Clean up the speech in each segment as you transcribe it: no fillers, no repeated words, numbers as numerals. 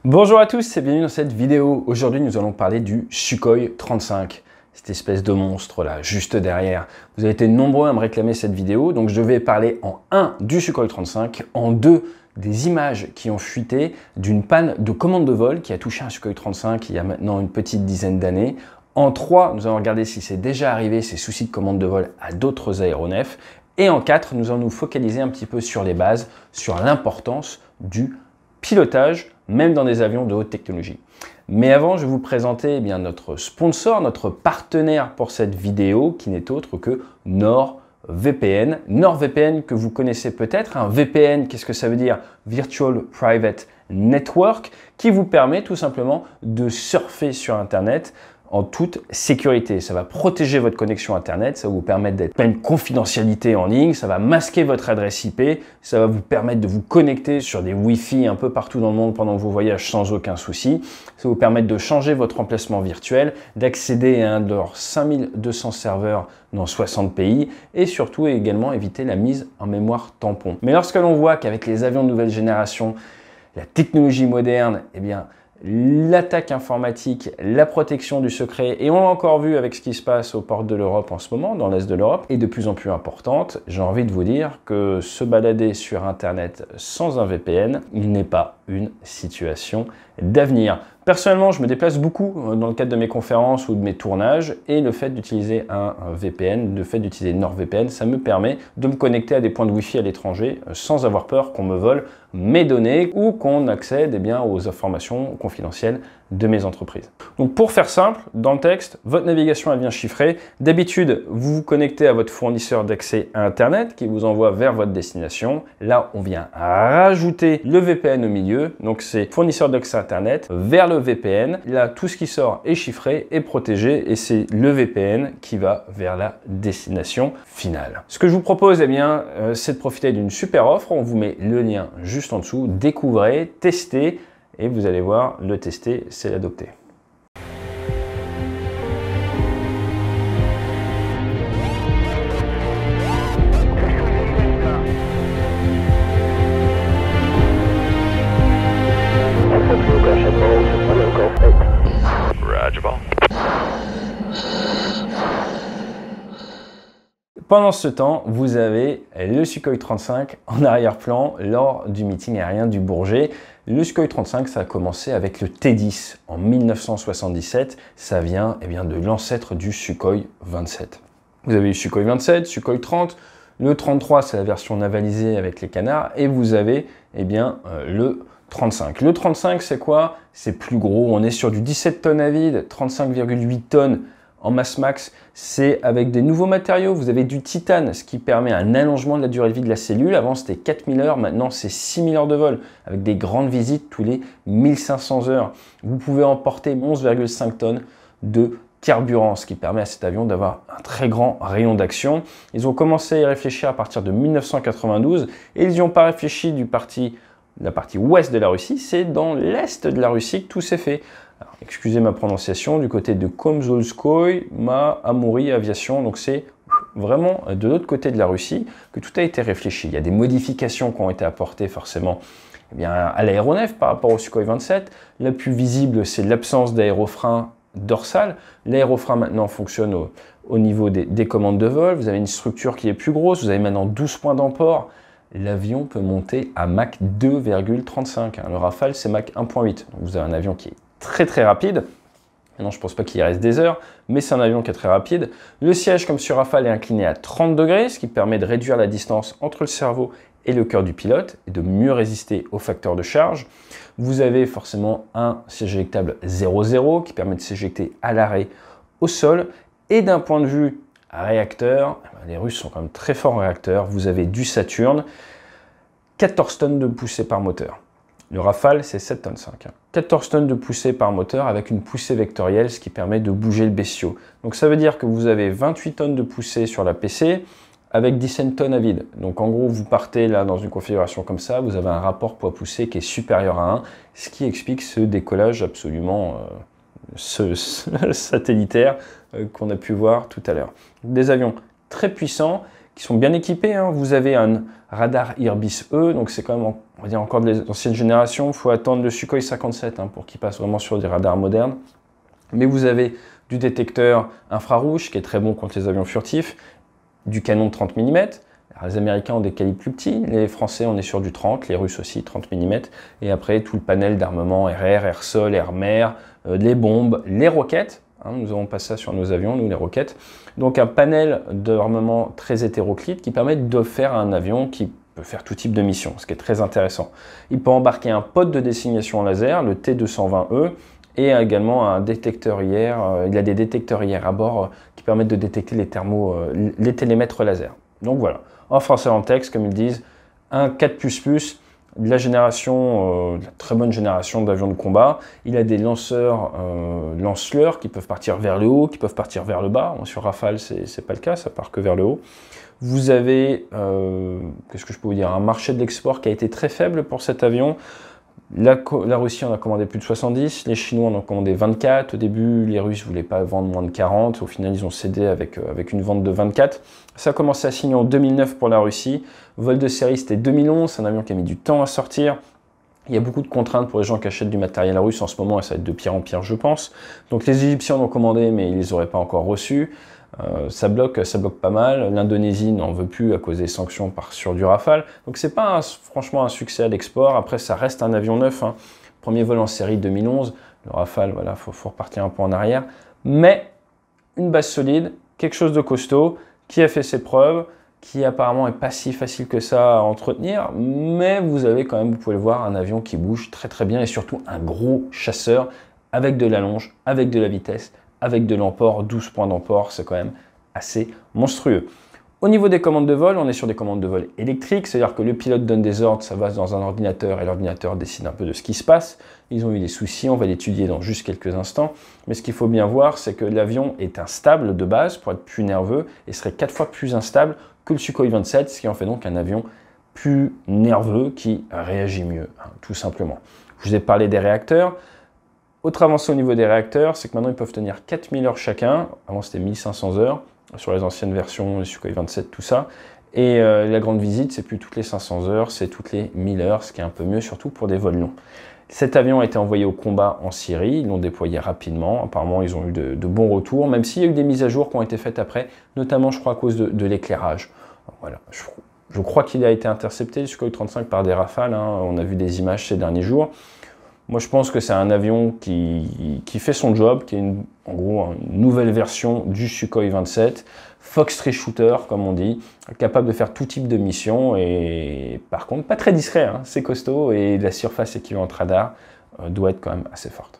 Bonjour à tous et bienvenue dans cette vidéo. Aujourd'hui, nous allons parler du Sukhoi 35, cette espèce de monstre là, juste derrière. Vous avez été nombreux à me réclamer cette vidéo, donc je vais parler en 1 du Sukhoi 35, en 2 des images qui ont fuité d'une panne de commande de vol qui a touché un Sukhoi 35 il y a maintenant une petite dizaine d'années. En 3, nous allons regarder si c'est déjà arrivé ces soucis de commande de vol à d'autres aéronefs. Et en 4, nous allons nous focaliser un petit peu sur les bases, sur l'importance du pilotage, même dans des avions de haute technologie. Mais avant, je vais vous présenter notre sponsor, notre partenaire pour cette vidéo, qui n'est autre que NordVPN. NordVPN que vous connaissez peut-être. Un VPN, qu'est-ce que ça veut dire? Virtual Private Network, qui vous permet tout simplement de surfer sur Internet en toute sécurité. Ça va protéger votre connexion Internet, ça va vous permettre d'être pleine confidentialité en ligne, ça va masquer votre adresse IP, ça va vous permettre de vous connecter sur des Wi-Fi un peu partout dans le monde pendant vos voyages sans aucun souci. Ça va vous permettre de changer votre emplacement virtuel, d'accéder à un de leurs 5200 serveurs dans 60 pays et surtout également éviter la mise en mémoire tampon. Mais lorsque l'on voit qu'avec les avions de nouvelle génération, la technologie moderne, l'attaque informatique, la protection du secret, et on l'a encore vu avec ce qui se passe aux portes de l'Europe en ce moment, dans l'Est de l'Europe, est de plus en plus importante. J'ai envie de vous dire que se balader sur Internet sans un VPN, il n'est pas une situation d'avenir. Personnellement, je me déplace beaucoup dans le cadre de mes conférences ou de mes tournages et le fait d'utiliser un VPN, le fait d'utiliser NordVPN, ça me permet de me connecter à des points de Wi-Fi à l'étranger sans avoir peur qu'on me vole mes données ou qu'on accède aux informations confidentielles de mes entreprises. Donc pour faire simple, dans le texte, votre navigation elle vient chiffrée. D'habitude, vous vous connectez à votre fournisseur d'accès à Internet qui vous envoie vers votre destination. Là, on vient rajouter le VPN au milieu. Donc c'est fournisseur d'accès à Internet vers le VPN. Là, tout ce qui sort est chiffré et protégé et c'est le VPN qui va vers la destination finale. Ce que je vous propose, c'est de profiter d'une super offre. On vous met le lien juste en dessous. Découvrez, testez. Et vous allez voir, le tester, c'est l'adopter. Pendant ce temps, vous avez le Sukhoi 35 en arrière-plan lors du meeting aérien du Bourget. Le Sukhoi 35, ça a commencé avec le T10 en 1977. Ça vient de l'ancêtre du Sukhoi 27. Vous avez le Sukhoi 27, Sukhoi 30. Le 33, c'est la version navalisée avec les canards. Et vous avez le 35. Le 35, c'est quoi? C'est plus gros. On est sur du 17 tonnes à vide, 35,8 tonnes en masse max. C'est avec des nouveaux matériaux. Vous avez du titane, ce qui permet un allongement de la durée de vie de la cellule. Avant, c'était 4000 heures. Maintenant, c'est 6000 heures de vol avec des grandes visites tous les 1500 heures. Vous pouvez emporter 11,5 tonnes de carburant, ce qui permet à cet avion d'avoir un très grand rayon d'action. Ils ont commencé à y réfléchir à partir de 1992 et ils n'y ont pas réfléchi la partie ouest de la Russie. C'est dans l'est de la Russie que tout s'est fait. Alors, excusez ma prononciation, du côté de Komsomolskoye Amoury Aviation, donc c'est vraiment de l'autre côté de la Russie que tout a été réfléchi. Il y a des modifications qui ont été apportées forcément à l'aéronef par rapport au Sukhoi 27. La plus visible, c'est l'absence d'aérofrein dorsal. L'aérofrein maintenant fonctionne au niveau des commandes de vol. Vous avez une structure qui est plus grosse, vous avez maintenant 12 points d'emport. L'avion peut monter à Mach 2,35. Le Rafale, c'est Mach 1,8. Donc vous avez un avion qui est très rapide. Maintenant, je ne pense pas qu'il y reste des heures, mais c'est un avion qui est très rapide. Le siège, comme sur Rafale, est incliné à 30 degrés, ce qui permet de réduire la distance entre le cerveau et le cœur du pilote et de mieux résister aux facteurs de charge. Vous avez forcément un siège éjectable 0,0 qui permet de s'éjecter à l'arrêt au sol. Et d'un point de vue réacteur, les Russes sont quand même très forts en réacteur. Vous avez du Saturne, 14 tonnes de poussée par moteur. Le Rafale, c'est 7,5 tonnes. 14 tonnes de poussée par moteur avec une poussée vectorielle, ce qui permet de bouger le bestiau. Donc ça veut dire que vous avez 28 tonnes de poussée sur la PC avec 17 tonnes à vide. Donc en gros, vous partez là dans une configuration comme ça, vous avez un rapport poids-poussée qui est supérieur à 1, ce qui explique ce décollage absolument satellitaire qu'on a pu voir tout à l'heure. Des avions très puissants qui sont bien équipés, hein. Vous avez un radar Irbis E, donc c'est quand même, on va dire, encore de l'ancienne génération. Il faut attendre le Sukhoi 57 hein, pour qu'il passe vraiment sur des radars modernes. Mais vous avez du détecteur infrarouge, qui est très bon contre les avions furtifs, du canon de 30 mm. Les Américains ont des calibres plus petits, les Français on est sur du 30, les Russes aussi 30 mm, et après tout le panel d'armement air-air, air-sol, air-mer, les bombes, les roquettes, hein, nous avons pas ça sur nos avions, nous les roquettes, donc un panel d'armement très hétéroclite qui permet de faire un avion qui peut faire tout type de mission, ce qui est très intéressant. Il peut embarquer un pod de désignation en laser, le T220E, et également un détecteur IR, il a des détecteurs IR à bord qui permettent de détecter les télémètres laser. Donc voilà. En français en texte, comme ils disent, un 4++, de la génération, de la très bonne génération d'avions de combat. Il a des lanceurs lance-fleurs qui peuvent partir vers le haut, qui peuvent partir vers le bas. Sur Rafale, c'est pas le cas, ça part que vers le haut. Vous avez, qu'est-ce que je peux vous dire, un marché de l'export qui a été très faible pour cet avion. La Russie en a commandé plus de 70, les Chinois en ont commandé 24. Au début, les Russes ne voulaient pas vendre moins de 40. Au final, ils ont cédé avec une vente de 24. Ça a commencé à signer en 2009 pour la Russie. Vol de série, c'était 2011. C'est un avion qui a mis du temps à sortir. Il y a beaucoup de contraintes pour les gens qui achètent du matériel russe en ce moment, et ça va être de pire en pire, je pense. Donc les Égyptiens en ont commandé, mais ils ne les auraient pas encore reçus. Ça bloque pas mal. L'Indonésie n'en veut plus à cause des sanctions sur du Rafale. Donc c'est pas franchement un succès à l'export. Après, ça reste un avion neuf, hein. Premier vol en série 2011. Le Rafale, voilà, faut repartir un peu en arrière. Mais une base solide, quelque chose de costaud, qui a fait ses preuves, qui apparemment est pas si facile que ça à entretenir. Mais vous avez quand même, vous pouvez le voir, un avion qui bouge très très bien et surtout un gros chasseur avec de la longe, avec de la vitesse, avec de l'emport, 12 points d'emport, c'est quand même assez monstrueux. Au niveau des commandes de vol, on est sur des commandes de vol électriques, c'est-à-dire que le pilote donne des ordres, ça va dans un ordinateur et l'ordinateur décide un peu de ce qui se passe. Ils ont eu des soucis, on va l'étudier dans juste quelques instants. Mais ce qu'il faut bien voir, c'est que l'avion est instable de base pour être plus nerveux et serait 4 fois plus instable que le Sukhoi 27, ce qui en fait donc un avion plus nerveux qui réagit mieux, hein, tout simplement. Je vous ai parlé des réacteurs. Autre avancée au niveau des réacteurs, c'est que maintenant ils peuvent tenir 4000 heures chacun. Avant c'était 1500 heures sur les anciennes versions, les Sukhoi 27, tout ça. Et la grande visite, c'est plus toutes les 500 heures, c'est toutes les 1000 heures, ce qui est un peu mieux, surtout pour des vols longs. Cet avion a été envoyé au combat en Syrie, ils l'ont déployé rapidement. Apparemment, ils ont eu de bons retours, même s'il y a eu des mises à jour qui ont été faites après, notamment, je crois, à cause de l'éclairage. Voilà. Je crois qu'il a été intercepté, le Sukhoi 35, par des Rafales, hein. On a vu des images ces derniers jours. Moi, je pense que c'est un avion qui fait son job, qui est en gros une nouvelle version du Sukhoi 27, Fox Tree Shooter, comme on dit, capable de faire tout type de mission et par contre pas très discret, hein, c'est costaud et la surface équivalente radar doit être quand même assez forte.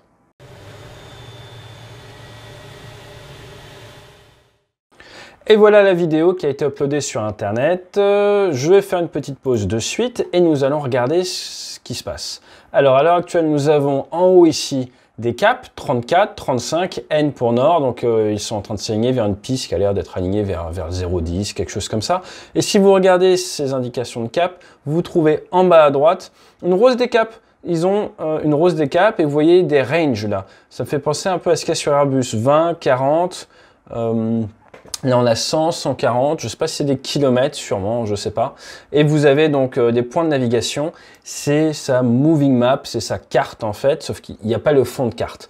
Et voilà la vidéo qui a été uploadée sur internet. Je vais faire une petite pause de suite et nous allons regarder ce qui se passe. Alors à l'heure actuelle, nous avons en haut ici des caps, 34, 35, N pour nord, donc ils sont en train de s'aligner vers une piste qui a l'air d'être alignée vers 0,10, quelque chose comme ça. Et si vous regardez ces indications de cap, vous trouvez en bas à droite une rose des caps. Ils ont une rose des caps et vous voyez des ranges là. Ça me fait penser un peu à ce qu'il y a sur Airbus, 20, 40... Là, on a 100, 140, je ne sais pas si c'est des kilomètres, sûrement, je ne sais pas. Et vous avez donc des points de navigation. C'est sa moving map, c'est sa carte en fait, sauf qu'il n'y a pas le fond de carte.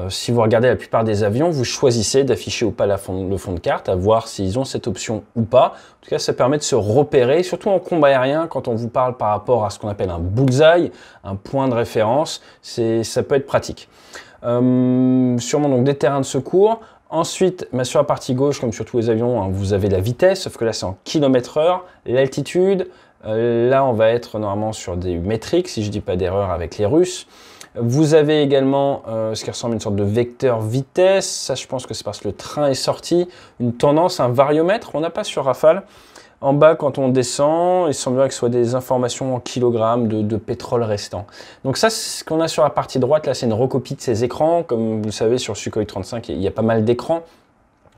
Si vous regardez la plupart des avions, vous choisissez d'afficher ou pas le fond de carte, à voir s'ils ont cette option ou pas. En tout cas, ça permet de se repérer, surtout en combat aérien, quand on vous parle par rapport à ce qu'on appelle un bullseye, un point de référence, ça peut être pratique. Sûrement donc des terrains de secours. Ensuite, sur la partie gauche, comme sur tous les avions, hein, vous avez la vitesse, sauf que là c'est en km/h, l'altitude. Là, on va être normalement sur des métriques, si je ne dis pas d'erreur avec les Russes. Vous avez également ce qui ressemble à une sorte de vecteur vitesse. Ça, je pense que c'est parce que le train est sorti. Une tendance, un variomètre, on n'a pas sur Rafale. En bas, quand on descend, il semblerait que ce soit des informations en kilogrammes de pétrole restant. Donc ça, ce qu'on a sur la partie droite, là, c'est une recopie de ces écrans. Comme vous le savez, sur le Sukhoi 35, il y a pas mal d'écrans.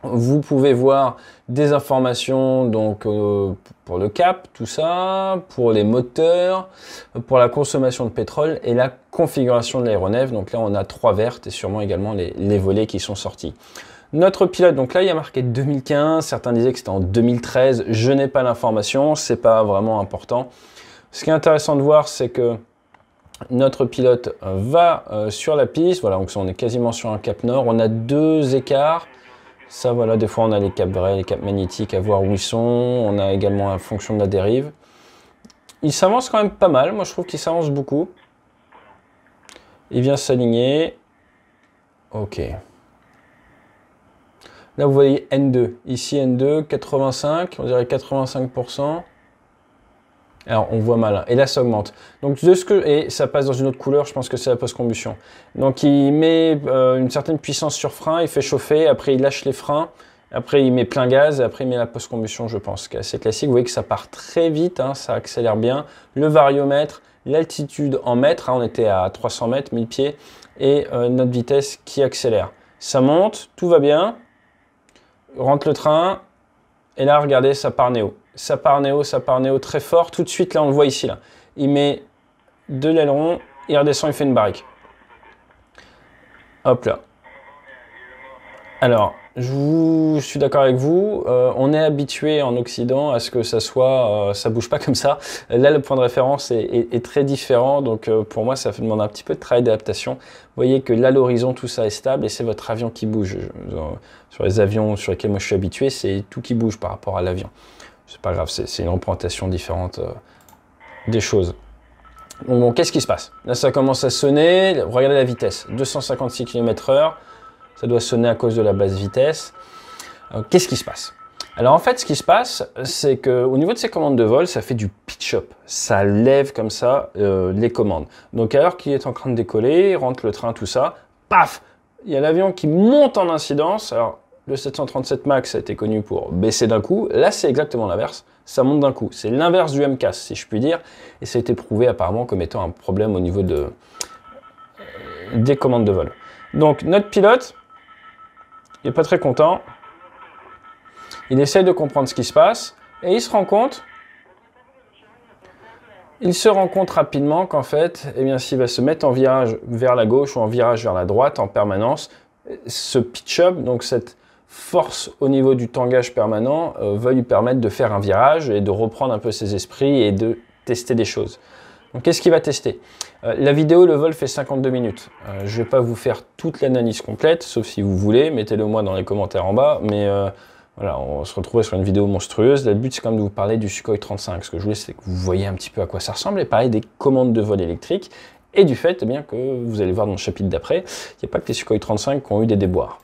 Vous pouvez voir des informations donc, pour le cap, tout ça, pour les moteurs, pour la consommation de pétrole et la configuration de l'aéronef. Donc là, on a 3 vertes et sûrement également les volets qui sont sortis. Notre pilote, donc là il y a marqué 2015, certains disaient que c'était en 2013, je n'ai pas l'information, c'est pas vraiment important. Ce qui est intéressant de voir, c'est que notre pilote va sur la piste, voilà, donc on est quasiment sur un cap nord, on a 2 écarts, ça voilà, des fois on a les caps vrais, les caps magnétiques à voir où ils sont, on a également la fonction de la dérive. Il s'avance quand même pas mal, moi je trouve qu'il s'avance beaucoup. Il vient s'aligner, ok. Là, vous voyez N2. Ici, N2, 85, on dirait 85%. Alors, on voit mal. Hein. Et là, ça augmente. Donc, et ça passe dans une autre couleur, je pense que c'est la post-combustion. Donc, il met une certaine puissance sur frein, il fait chauffer, après, il lâche les freins, après, il met plein gaz, et après, il met la post-combustion, je pense, qui est assez classique. Vous voyez que ça part très vite, hein, ça accélère bien. Le variomètre, l'altitude en mètres, hein, on était à 300 mètres, 1000 pieds, et notre vitesse qui accélère. Ça monte, tout va bien. Rentre le train, et là, regardez, ça part néo. Ça part néo très fort. Tout de suite, là, on le voit ici. Là. Il met 2 l'aileron, il redescend, il fait une barrique. Hop là. Alors, je suis d'accord avec vous. On est habitué en Occident à ce que ça soit, ça bouge pas comme ça. Là, le point de référence est très différent. Donc, pour moi, ça demande un petit peu de travail d'adaptation. Vous voyez que là, l'horizon, tout ça est stable et c'est votre avion qui bouge. Sur les avions sur lesquels moi je suis habitué, c'est tout qui bouge par rapport à l'avion. C'est pas grave, c'est une représentation différente des choses. Donc, bon, qu'est-ce qui se passe? Là, ça commence à sonner. Regardez la vitesse, 256 km/h. Ça doit sonner à cause de la basse vitesse. Qu'est-ce qui se passe? Alors en fait, ce qui se passe, c'est qu'au niveau de ces commandes de vol, ça fait du pitch-up. Ça lève comme ça les commandes. Donc alors qu'il est en train de décoller, il rentre le train, tout ça, paf! Il y a l'avion qui monte en incidence. Alors le 737 MAX a été connu pour baisser d'un coup. Là, c'est exactement l'inverse. Ça monte d'un coup. C'est l'inverse du MCAS, si je puis dire. Et ça a été prouvé apparemment comme étant un problème au niveau des commandes de vol. Donc notre pilote, il n'est pas très content. Il essaie de comprendre ce qui se passe et il se rend compte rapidement qu'en fait, eh bien, s'il va se mettre en virage vers la gauche ou en virage vers la droite en permanence, ce pitch-up, donc cette force au niveau du tangage permanent, va lui permettre de faire un virage et de reprendre un peu ses esprits et de tester des choses. Donc, qu'est-ce qu'il va tester? La vidéo, le vol fait 52 minutes. Je ne vais pas vous faire toute l'analyse complète, sauf si vous voulez, mettez-le moi dans les commentaires en bas. Mais voilà, on se retrouve sur une vidéo monstrueuse. Le but, c'est quand même de vous parler du Sukhoi 35. Ce que je voulais, c'est que vous voyez un petit peu à quoi ça ressemble et parler des commandes de vol électriques et du fait eh bien, que vous allez voir dans le chapitre d'après, il n'y a pas que les Sukhoi 35 qui ont eu des déboires.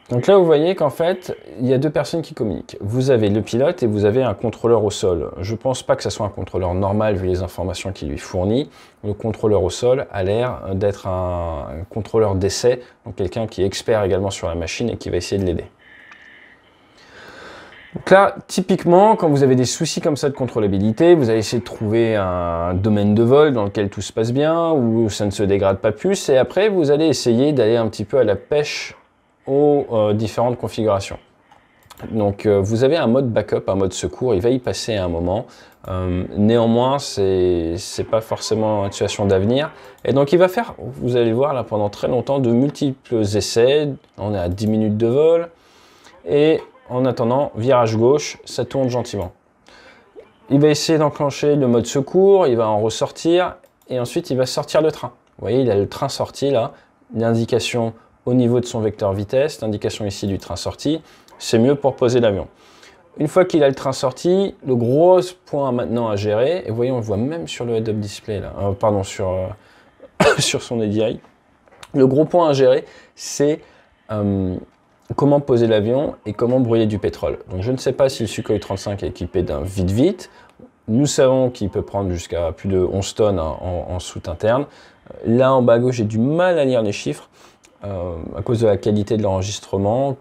Donc là, vous voyez qu'en fait, il y a 2 personnes qui communiquent. Vous avez le pilote et vous avez un contrôleur au sol. Je ne pense pas que ce soit un contrôleur normal vu les informations qu'il lui fournit. Le contrôleur au sol a l'air d'être un contrôleur d'essai, donc quelqu'un qui est expert également sur la machine et qui va essayer de l'aider. Donc là, typiquement, quand vous avez des soucis comme ça de contrôlabilité, vous allez essayer de trouver un domaine de vol dans lequel tout se passe bien, où ça ne se dégrade pas plus, et après, vous allez essayer d'aller un petit peu à la pêche aux différentes configurations. Donc vous avez un mode backup, un mode secours, il va y passer à un moment. Néanmoins, c'est pas forcément une situation d'avenir. Et donc il va faire, vous allez voir là pendant très longtemps, de multiples essais. On est à 10 minutes de vol. Et en attendant, virage gauche, ça tourne gentiment. Il va essayer d'enclencher le mode secours, il va en ressortir. Et ensuite, il va sortir le train. Vous voyez, il a le train sorti là, l'indication au niveau de son vecteur vitesse, l'indication ici du train sorti, c'est mieux pour poser l'avion. Une fois qu'il a le train sorti, le gros point maintenant à gérer, et vous voyez, on le voit même sur le head-up display, là, pardon, sur son ADI, le gros point à gérer, c'est comment poser l'avion et comment brouiller du pétrole. Donc je ne sais pas si le Sukhoi 35 est équipé d'un vide-vite. Nous savons qu'il peut prendre jusqu'à plus de 11 tonnes en soute interne. Là, en bas à gauche, j'ai du mal à lire les chiffres. À cause de la qualité de l'enregistrement,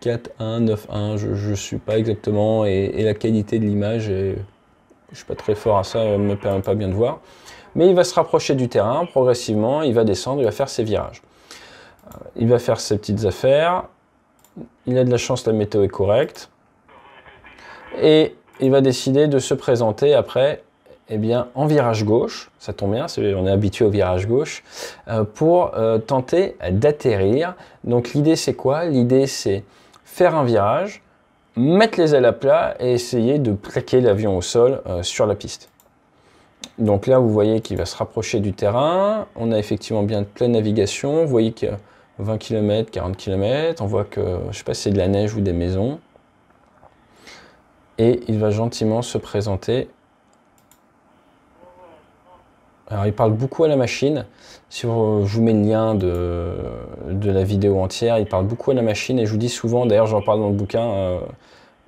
4.1, 9.1, je ne suis pas exactement, et la qualité de l'image, je ne suis pas très fort à ça, ne me permet pas bien de voir. Mais il va se rapprocher du terrain progressivement, il va descendre, il va faire ses virages. Il va faire ses petites affaires, il a de la chance, la météo est correcte, et il va décider de se présenter après eh bien, en virage gauche, ça tombe bien, on est habitué au virage gauche, pour tenter d'atterrir. Donc l'idée c'est quoi? L'idée c'est faire un virage, mettre les ailes à plat et essayer de plaquer l'avion au sol sur la piste. Donc là, vous voyez qu'il va se rapprocher du terrain. On a effectivement bien de pleine navigation. Vous voyez qu'il y a 20 km, 40 km. On voit que, je ne sais pas si c'est de la neige ou des maisons. Et il va gentiment se présenter. Alors, il parle beaucoup à la machine. Si je vous mets le lien de la vidéo entière, il parle beaucoup à la machine. Et je vous dis souvent, d'ailleurs, j'en parle dans le bouquin,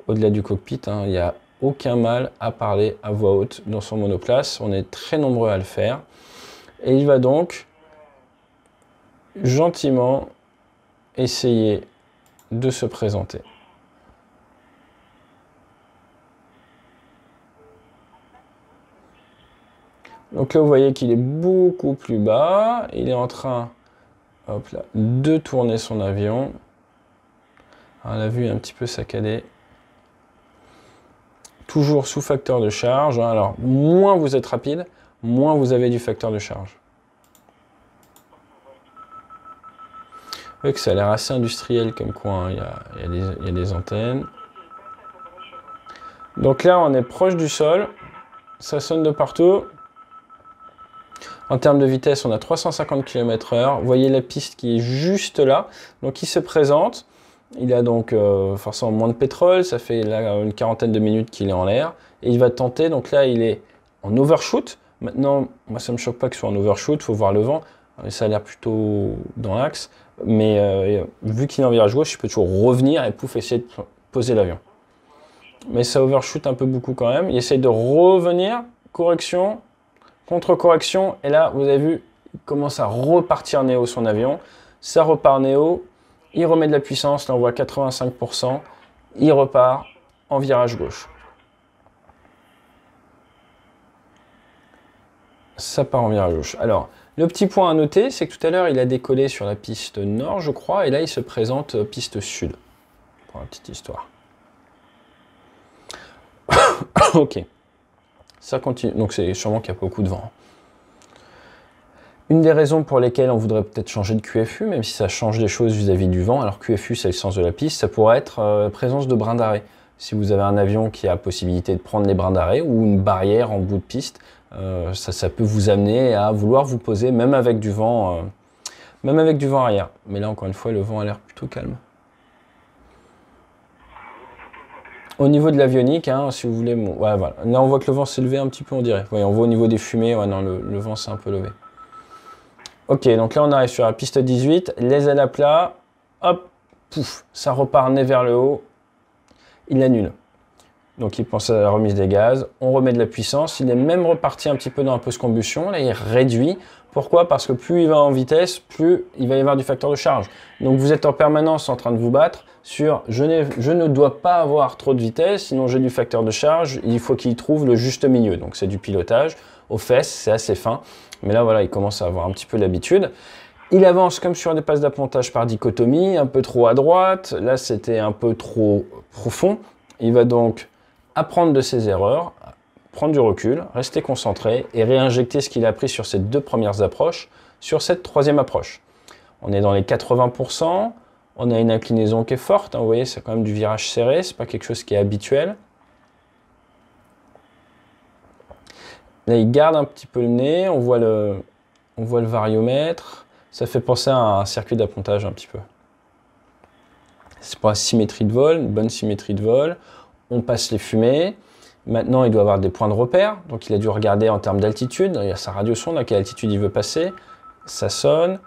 au-delà du cockpit, hein, il n'y a aucun mal à parler à voix haute dans son monoplace. On est très nombreux à le faire. Et il va donc gentiment essayer de se présenter. Donc là, vous voyez qu'il est beaucoup plus bas. Il est en train, hop là, de tourner son avion. Alors, la vue est un petit peu saccadée. Toujours sous facteur de charge. Alors, moins vous êtes rapide, moins vous avez du facteur de charge. Vous voyez que ça a l'air assez industriel comme coin. Il y a des antennes. Donc là, on est proche du sol. Ça sonne de partout. En termes de vitesse, on a 350 km/h. Vous voyez la piste qui est juste là. Donc il se présente. Il a donc forcément moins de pétrole. Ça fait là une quarantaine de minutes qu'il est en l'air. Et il va tenter. Donc là, il est en overshoot. Maintenant, moi, ça ne me choque pas qu'il soit en overshoot. Il faut voir le vent. Ça a l'air plutôt dans l'axe. Mais vu qu'il est en virage gauche, il peut toujours revenir et pouf, essayer de poser l'avion. Mais ça overshoot un peu beaucoup quand même. Il essaye de revenir. Correction. Contre-correction, et là, vous avez vu, il commence à repartir néo son avion. Ça repart néo, il remet de la puissance, là on voit 85%, il repart en virage gauche. Ça part en virage gauche. Alors, le petit point à noter, c'est que tout à l'heure, il a décollé sur la piste nord, je crois, et là, il se présente piste sud. Pour la petite histoire. Ok. Ça continue, donc c'est sûrement qu'il y a beaucoup de vent. Une des raisons pour lesquelles on voudrait peut-être changer de QFU, même si ça change des choses vis-à-vis du vent, alors QFU c'est le sens de la piste, ça pourrait être présence de brins d'arrêt. Si vous avez un avion qui a la possibilité de prendre les brins d'arrêt ou une barrière en bout de piste, ça peut vous amener à vouloir vous poser même avec du vent arrière. Mais là encore une fois, le vent a l'air plutôt calme. Au niveau de l'avionique, hein, si vous voulez, bon, ouais, voilà. Là on voit que le vent s'est levé un petit peu, on dirait. Ouais, on voit au niveau des fumées, ouais, non, le vent s'est un peu levé. Ok, donc là on arrive sur la piste 18, les ailes à plat, hop, pouf, ça repart nez vers le haut, il annule. Donc il pense à la remise des gaz, on remet de la puissance, il est même reparti un petit peu dans la post-combustion, là il réduit. Pourquoi? Parce que plus il va en vitesse, plus il va y avoir du facteur de charge. Donc vous êtes en permanence en train de vous battre sur je ne dois pas avoir trop de vitesse, sinon j'ai du facteur de charge, il faut qu'il trouve le juste milieu. Donc c'est du pilotage, aux fesses, c'est assez fin. Mais là voilà, il commence à avoir un petit peu l'habitude. Il avance comme sur des passes d'appontage par dichotomie, un peu trop à droite, là c'était un peu trop profond. Il va donc apprendre de ses erreurs, prendre du recul, rester concentré et réinjecter ce qu'il a appris sur ces deux premières approches sur cette troisième approche. On est dans les 80%, on a une inclinaison qui est forte, hein, vous voyez, c'est quand même du virage serré, c'est pas quelque chose qui est habituel. Là, il garde un petit peu le nez, on voit le variomètre, ça fait penser à un circuit d'appontage un petit peu. C'est pour la symétrie de vol, une bonne symétrie de vol, on passe les fumées. Maintenant, il doit avoir des points de repère, donc il a dû regarder en termes d'altitude. Il y a sa radiosonde, à quelle altitude il veut passer. Ça sonne.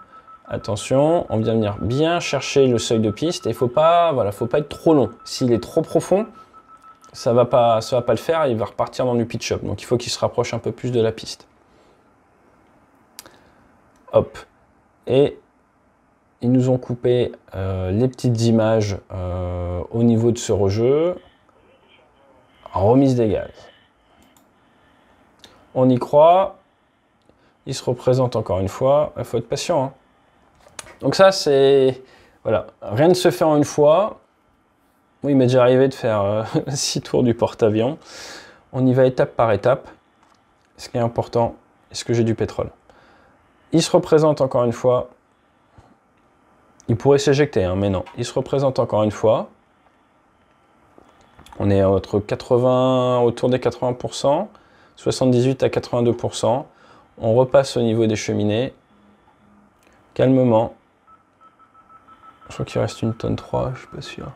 Attention, on vient venir bien chercher le seuil de piste. Et il ne faut pas être trop long. S'il est trop profond, ça va pas le faire. Il va repartir dans du pitch-up. Donc il faut qu'il se rapproche un peu plus de la piste. Hop. Et ils nous ont coupé les petites images au niveau de ce rejeu. Remise des gaz. On y croit. Il se représente encore une fois. Il faut être patient. Hein. Donc ça, c'est... Voilà. Rien ne se fait en une fois. Oui, il m'est déjà arrivé de faire 6 tours du porte-avions. On y va étape par étape. ce qui est important, est-ce que j'ai du pétrole? Il se représente encore une fois. Il pourrait s'éjecter, hein, mais non. Il se représente encore une fois. On est autour des 80%, 78 à 82%. On repasse au niveau des cheminées. Calmement. Je crois qu'il reste une tonne 3, je suis pas sûr.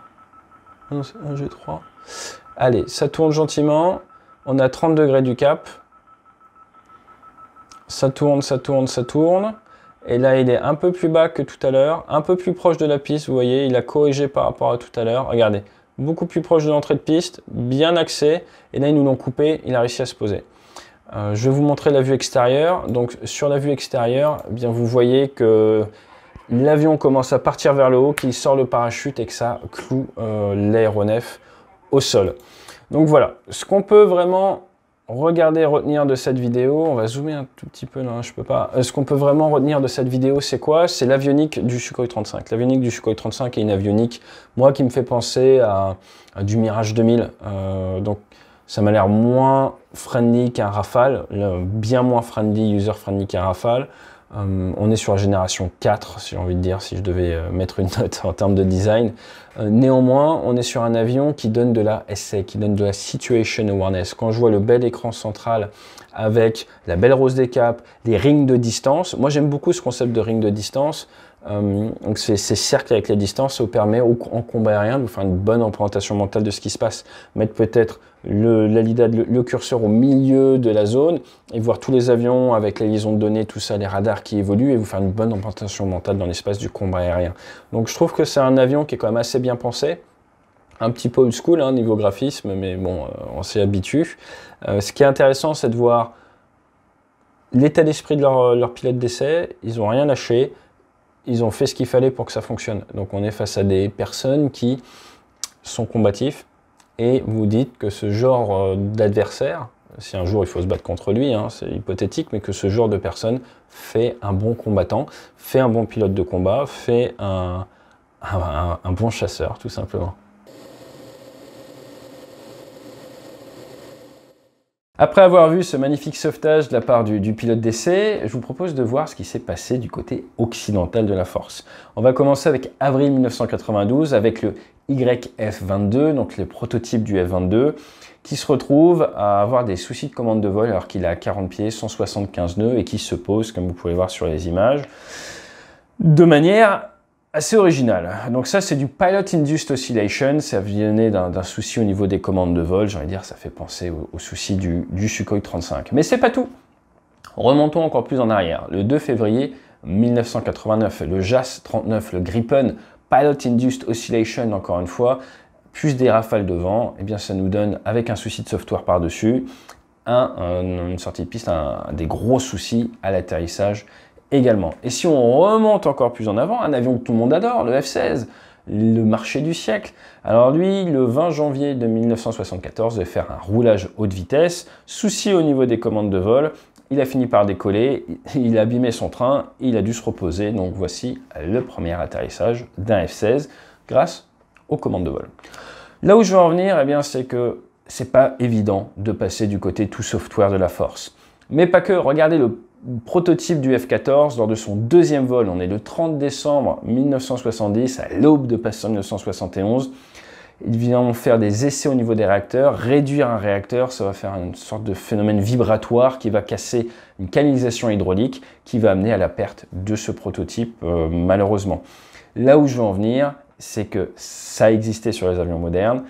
Non, c'est un G3. Allez, ça tourne gentiment. On a 30 degrés du cap. Ça tourne, ça tourne, ça tourne. Et là, il est un peu plus bas que tout à l'heure, un peu plus proche de la piste. Vous voyez, il a corrigé par rapport à tout à l'heure. Regardez, beaucoup plus proche de l'entrée de piste, bien axé. Et là, ils nous l'ont coupé, il a réussi à se poser. Je vais vous montrer la vue extérieure. Donc, sur la vue extérieure, eh bien, vous voyez que l'avion commence à partir vers le haut, qu'il sort le parachute et que ça cloue l'aéronef au sol. Donc voilà, ce qu'on peut vraiment regarder, retenir de cette vidéo, on va zoomer un tout petit peu, là, je peux pas. Ce qu'on peut vraiment retenir de cette vidéo, c'est quoi? C'est l'avionique du Sukhoi 35. L'avionique du Sukhoi 35 est une avionique, moi, qui me fait penser à du Mirage 2000. Donc, ça m'a l'air moins friendly qu'un Rafale, bien moins friendly, user-friendly qu'un Rafale. On est sur la génération 4, si j'ai envie de dire, si je devais mettre une note en termes de design. Néanmoins, on est sur un avion qui donne de la SA, qui donne de la Situation Awareness. Quand je vois le bel écran central avec la belle rose des caps, les rings de distance, moi j'aime beaucoup ce concept de ring de distance. Donc ces cercles avec les distances, ça vous permet en combat aérien de vous faire une bonne représentation mentale de ce qui se passe. Mettre peut-être le curseur au milieu de la zone et voir tous les avions avec la liaison de données, tout ça, les radars qui évoluent et vous faire une bonne représentation mentale dans l'espace du combat aérien. Donc je trouve que c'est un avion qui est quand même assez bien pensé. Un petit peu old school hein, niveau graphisme, mais bon, on s'y habitue. Ce qui est intéressant, c'est de voir l'état d'esprit de leur pilote d'essai. Ils n'ont rien lâché. Ils ont fait ce qu'il fallait pour que ça fonctionne. Donc on est face à des personnes qui sont combatifs et vous dites que ce genre d'adversaire, si un jour il faut se battre contre lui, hein, c'est hypothétique, mais que ce genre de personne fait un bon combattant, fait un bon pilote de combat, fait un bon chasseur tout simplement. Après avoir vu ce magnifique sauvetage de la part du pilote d'essai, je vous propose de voir ce qui s'est passé du côté occidental de la Force. On va commencer avec avril 1992 avec le YF-22, donc les prototypes du F-22, qui se retrouve à avoir des soucis de commande de vol alors qu'il a 40 pieds, 175 nœuds et qui se pose, comme vous pouvez voir sur les images, de manière assez original. Donc ça, c'est du Pilot Induced Oscillation. Ça venait d'un souci au niveau des commandes de vol. J'ai envie de dire, ça fait penser au souci du Sukhoi 35. Mais c'est pas tout. Remontons encore plus en arrière. Le 2 février 1989, le JAS 39, le Gripen, Pilot Induced Oscillation, encore une fois, plus des rafales de vent, eh bien ça nous donne, avec un souci de software par-dessus, une sortie de piste, des gros soucis à l'atterrissage également. Et si on remonte encore plus en avant, un avion que tout le monde adore, le F-16, le marché du siècle. Alors lui, le 20 janvier de 1974, devait faire un roulage haute vitesse, souci au niveau des commandes de vol, il a fini par décoller, il a abîmé son train, il a dû se reposer, donc voici le premier atterrissage d'un F-16 grâce aux commandes de vol. Là où je veux en venir, eh bien, c'est que c'est pas évident de passer du côté tout software de la Force. Mais pas que, regardez le prototype du F-14 lors de son deuxième vol. On est le 30 décembre 1970, à l'aube de Pasteur 1971. Ils viennent faire des essais au niveau des réacteurs. Réduire un réacteur, ça va faire une sorte de phénomène vibratoire qui va casser une canalisation hydraulique qui va amener à la perte de ce prototype malheureusement. Là où je veux en venir, c'est que ça existait sur les avions modernes.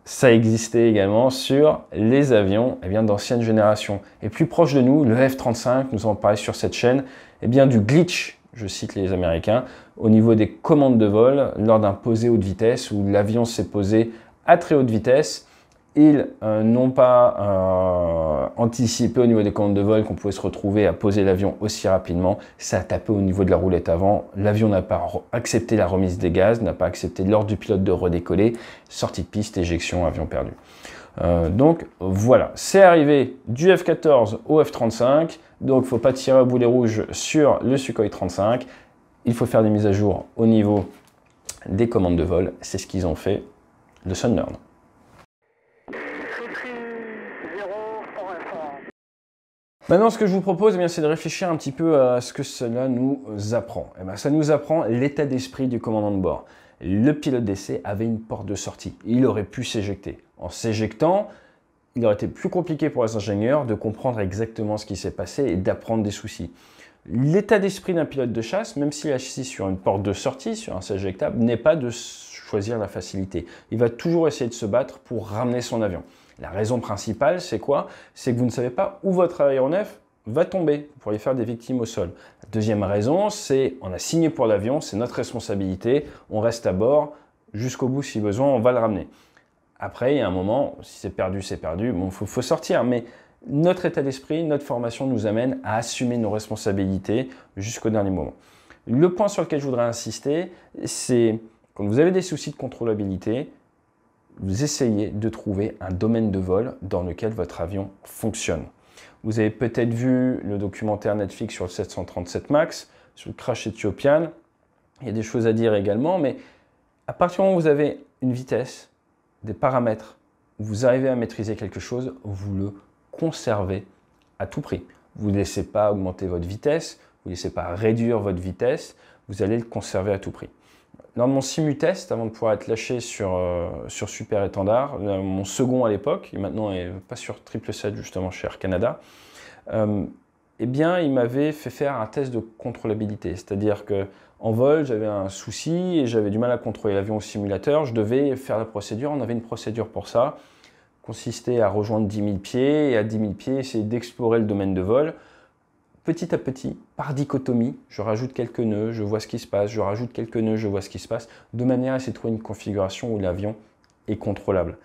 Ça existait également sur les avions d'ancienne génération. Et plus proche de nous, le F-35, nous en parlé sur cette chaîne, du glitch, je cite les Américains, au niveau des commandes de vol lors d'un posé haute vitesse où l'avion s'est posé à très haute vitesse. Ils n'ont pas anticipé au niveau des commandes de vol qu'on pouvait se retrouver à poser l'avion aussi rapidement. Ça a tapé au niveau de la roulette avant. L'avion n'a pas accepté la remise des gaz, n'a pas accepté l'ordre du pilote de redécoller. Sortie de piste, éjection, avion perdu. Donc voilà, c'est arrivé du F-14 au F-35. Donc il ne faut pas tirer au boulet rouge sur le Sukhoi 35. Il faut faire des mises à jour au niveau des commandes de vol. C'est ce qu'ils ont fait, le Sunlearn. Maintenant, ce que je vous propose, eh bien, c'est de réfléchir un petit peu à ce que cela nous apprend. Eh bien, ça nous apprend l'état d'esprit du commandant de bord. Le pilote d'essai avait une porte de sortie. Il aurait pu s'éjecter. En s'éjectant, il aurait été plus compliqué pour les ingénieurs de comprendre exactement ce qui s'est passé et d'apprendre des soucis. L'état d'esprit d'un pilote de chasse, même s'il est assis sur une porte de sortie, sur un siège éjectable, n'est pas de choisir la facilité. Il va toujours essayer de se battre pour ramener son avion. La raison principale, c'est quoi? C'est que vous ne savez pas où votre aéronef va tomber. Vous pourriez faire des victimes au sol. La deuxième raison, c'est on a signé pour l'avion, c'est notre responsabilité, on reste à bord jusqu'au bout si besoin, on va le ramener. Après, il y a un moment, si c'est perdu, c'est perdu, bon, faut sortir, mais notre état d'esprit, notre formation nous amène à assumer nos responsabilités jusqu'au dernier moment. Le point sur lequel je voudrais insister, c'est quand vous avez des soucis de contrôlabilité, vous essayez de trouver un domaine de vol dans lequel votre avion fonctionne. Vous avez peut-être vu le documentaire Netflix sur le 737 MAX, sur le crash éthiopian. Il y a des choses à dire également, mais à partir du moment où vous avez une vitesse, des paramètres, où vous arrivez à maîtriser quelque chose, vous le conservez à tout prix. Vous ne laissez pas augmenter votre vitesse, vous ne laissez pas réduire votre vitesse, vous allez le conserver à tout prix. Lors de mon simutest, avant de pouvoir être lâché sur Super Étendard, mon second à l'époque, et maintenant est pas sur 777 justement chez Air Canada, eh bien il m'avait fait faire un test de contrôlabilité. C'est-à-dire qu'en vol, j'avais un souci et j'avais du mal à contrôler l'avion au simulateur. Je devais faire la procédure, on avait une procédure pour ça, consistait à rejoindre 10 000 pieds et à 10 000 pieds, essayer d'explorer le domaine de vol. Petit à petit, par dichotomie, je rajoute quelques nœuds, je vois ce qui se passe, je rajoute quelques nœuds, je vois ce qui se passe, de manière à essayer de trouver une configuration où l'avion est contrôlable.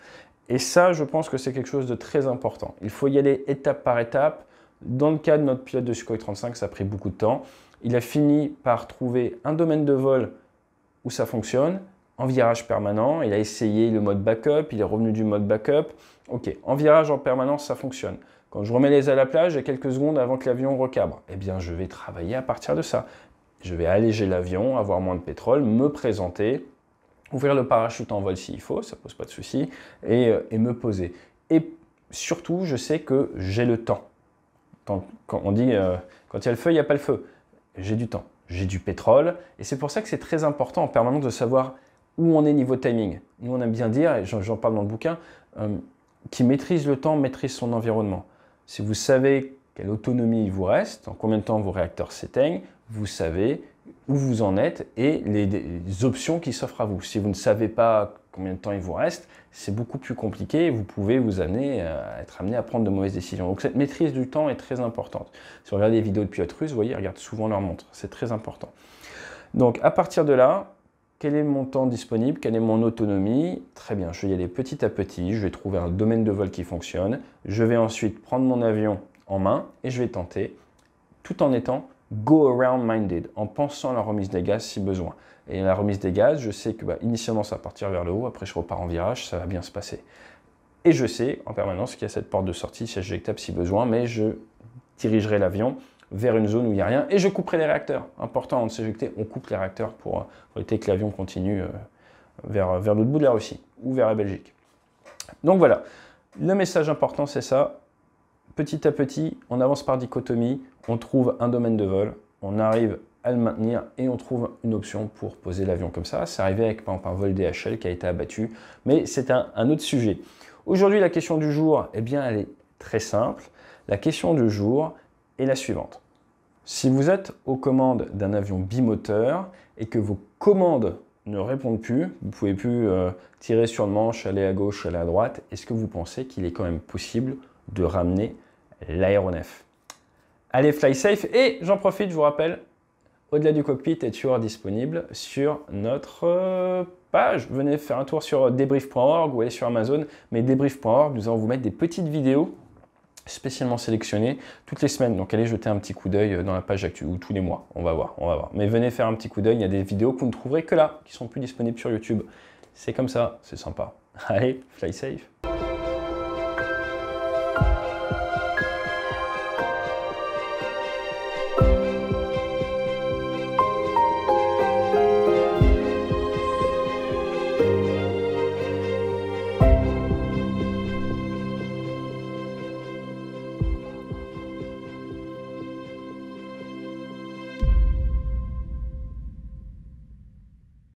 Et ça, je pense que c'est quelque chose de très important. Il faut y aller étape par étape. Dans le cas de notre pilote de Sukhoi 35, ça a pris beaucoup de temps. Il a fini par trouver un domaine de vol où ça fonctionne, en virage permanent. Il a essayé le mode backup, il est revenu du mode backup. Ok, en virage en permanence, ça fonctionne. Quand je remets les ailes à la plage, il y a quelques secondes avant que l'avion recabre. Eh bien, je vais travailler à partir de ça. Je vais alléger l'avion, avoir moins de pétrole, me présenter, ouvrir le parachute en vol s'il faut, ça ne pose pas de souci, et me poser. Et surtout, je sais que j'ai le temps. Quand on dit quand il y a le feu, il n'y a pas le feu. J'ai du temps, j'ai du pétrole, et c'est pour ça que c'est très important en permanence de savoir où on est niveau timing. Nous, on aime bien dire, et j'en parle dans le bouquin, qui maîtrise le temps, maîtrise son environnement. Si vous savez quelle autonomie il vous reste, en combien de temps vos réacteurs s'éteignent, vous savez où vous en êtes et les options qui s'offrent à vous. Si vous ne savez pas combien de temps il vous reste, c'est beaucoup plus compliqué et vous pouvez vous être amené à prendre de mauvaises décisions. Donc cette maîtrise du temps est très importante. Si vous regardez des vidéos de pilotes russes, vous voyez, ils regardent souvent leur montre. C'est très important. Donc à partir de là, quel est mon temps disponible? Quelle est mon autonomie? Très bien, je vais y aller petit à petit. Je vais trouver un domaine de vol qui fonctionne. Je vais ensuite prendre mon avion en main et je vais tenter, tout en étant go-around minded, en pensant à la remise des gaz si besoin. Et la remise des gaz, je sais que initialement ça va partir vers le haut, après je repars en virage, ça va bien se passer. Et je sais en permanence qu'il y a cette porte de sortie, siège éjectable si besoin, mais je dirigerai l'avion vers une zone où il n'y a rien, et je couperai les réacteurs. Important, avant de s'éjecter, on coupe les réacteurs pour éviter que l'avion continue vers l'autre bout de la Russie, ou vers la Belgique. Donc voilà, le message important c'est ça, petit à petit, on avance par dichotomie, on trouve un domaine de vol, on arrive à le maintenir, et on trouve une option pour poser l'avion comme ça. C'est arrivé avec par exemple un vol DHL qui a été abattu, mais c'est un autre sujet. Aujourd'hui, la question du jour, eh bien, elle est très simple. La question du jour est la suivante. Si vous êtes aux commandes d'un avion bimoteur et que vos commandes ne répondent plus, vous ne pouvez plus tirer sur le manche, aller à gauche, aller à droite, est-ce que vous pensez qu'il est quand même possible de ramener l'aéronef? Allez, fly safe, et j'en profite, je vous rappelle, Au-delà du cockpit est toujours disponible sur notre page. Venez faire un tour sur debrief.org ou allez sur Amazon, mais debrief.org, nous allons vous mettre des petites vidéos spécialement sélectionnées toutes les semaines. Donc allez jeter un petit coup d'œil dans la page actu, ou tous les mois, on va voir, on va voir. Mais venez faire un petit coup d'œil, il y a des vidéos que vous ne trouverez que là, qui sont plus disponibles sur YouTube. C'est comme ça, c'est sympa. Allez, fly safe.